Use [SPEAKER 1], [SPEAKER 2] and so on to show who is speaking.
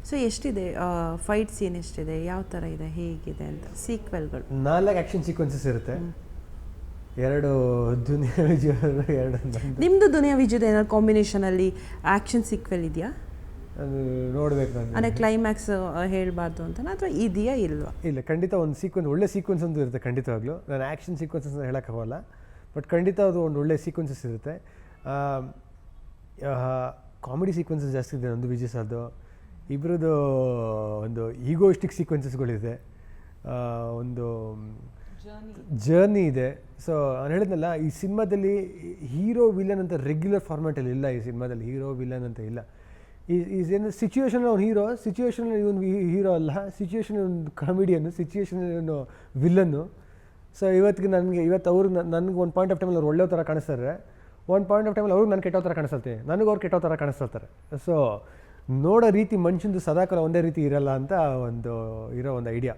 [SPEAKER 1] So ಎಷ್ಟಿದೆ fight scene ಎಷ್ಟಿದೆ, ಯಾವ ಥರ ಇದೆ, ಹೇಗಿದೆ ಅಂತ ಸೀಕ್ವೆಲ್ಗಳು?
[SPEAKER 2] 4 ಆ್ಯಕ್ಷನ್ ಸೀಕ್ವೆನ್ಸಸ್ ಇರುತ್ತೆ, 2 ದುನಿಯಾ ವಿಜಯ್ 2
[SPEAKER 1] ನಿಮ್ಮದು ದುನಿಯಾ ವಿಜಯ್ ಏನಾದ್ರು ಕಾಂಬಿನೇಷನಲ್ಲಿ ಆ್ಯಕ್ಷನ್ ಸೀಕ್ವೆಲ್ ಇದೆಯಾ?
[SPEAKER 2] ಅದು ನೋಡ್ಬೇಕು ನಾನು.
[SPEAKER 1] ಅಂದರೆ ಕ್ಲೈಮ್ಯಾಕ್ಸ್ ಹೇಳಬಾರ್ದು ಅಂತ ಅಥವಾ ಇದೆಯಾ ಇಲ್ವಾ?
[SPEAKER 2] ಇಲ್ಲ, ಖಂಡಿತ ಒಂದು ಸೀಕ್ವೆನ್ಸ್, ಒಳ್ಳೆ ಸೀಕ್ವೆನ್ಸ್ ಅಂತೂ ಇರುತ್ತೆ ಖಂಡಿತವಾಗ್ಲೂ. ನಾನು ಆ್ಯಕ್ಷನ್ ಸೀಕ್ವೆನ್ಸಸ್ ಅಂತ ಹೇಳೋಕ್ಕಾಗಲ್ಲ, ಬಟ್ ಖಂಡಿತ ಅದು ಒಂದು ಒಳ್ಳೆ ಸೀಕ್ವೆನ್ಸಸ್ ಇರುತ್ತೆ. ಕಾಮಿಡಿ ಸೀಕ್ವೆನ್ಸಸ್ ಜಾಸ್ತಿ ಇದೆ ನಂದು ವಿಜಯ್ ಸರ್ದು. ಇಬ್ಬರದ್ದು ಒಂದು ಈಗೋಯಿಸ್ಟಿಕ್ ಸೀಕ್ವೆನ್ಸಸ್ಗಳಿದೆ, ಒಂದು ಜರ್ನಿ ಇದೆ. ಸೊ ನಾನು ಹೇಳಿದ್ನಲ್ಲ, ಈ ಸಿನಿಮಾದಲ್ಲಿ ಹೀರೋ ವಿಲನ್ ಅಂತ ರೆಗ್ಯುಲರ್ ಫಾರ್ಮ್ಯಾಟಲ್ಲಿ ಇಲ್ಲ. ಈ ಸಿನಿಮಾದಲ್ಲಿ ಹೀರೋ ವಿಲನ್ ಅಂತ ಇಲ್ಲ. ಏನು ಸಿಚುವೇಶನ್ ಅವ್ನು ಹೀರೋ, ಸಿಚುವೇಶನ್ ಇವನು ಹೀರೋ ಅಲ್ಲ, ಸಿಚುವೇಶನ್ ಒಂದು ಕಾಮಿಡಿಯನ್ನು, ಸಿಚುವೇಶನ್ ಇವನು ವಿಲ್ಲನ್ನು. ಸೊ ಇವತ್ತು ಅವ್ರಿಗೆ ನನಗೆ ಒಂದು ಪಾಯಿಂಟ್ ಆಫ್ ಟೈಮಲ್ಲಿ ಅವ್ರು ಒಳ್ಳೆ ಥರ ಕಾಣಿಸ್ತಾರೆ, ಒಂದು ಪಾಯಿಂಟ್ ಆಫ್ ಟೈಮಲ್ಲಿ ಅವ್ರಿಗೆ ನಾನು ಕೆಟ್ಟೋ ಥರ ಕಾಣಿಸ್ತಾರೆ, ನನಗೆ ಅವ್ರು ಕೆಟ್ಟೋ ಥರ ಕಾಣಿಸ್ತಾರೆ. ಸೊ ನೋಡೋ ರೀತಿ ಮನುಷ್ಯಂದು ಸದಾಕಾಲ ಒಂದೇ ರೀತಿ ಇರಲ್ಲ ಅಂತ ಇರೋ ಒಂದು ಐಡಿಯಾ.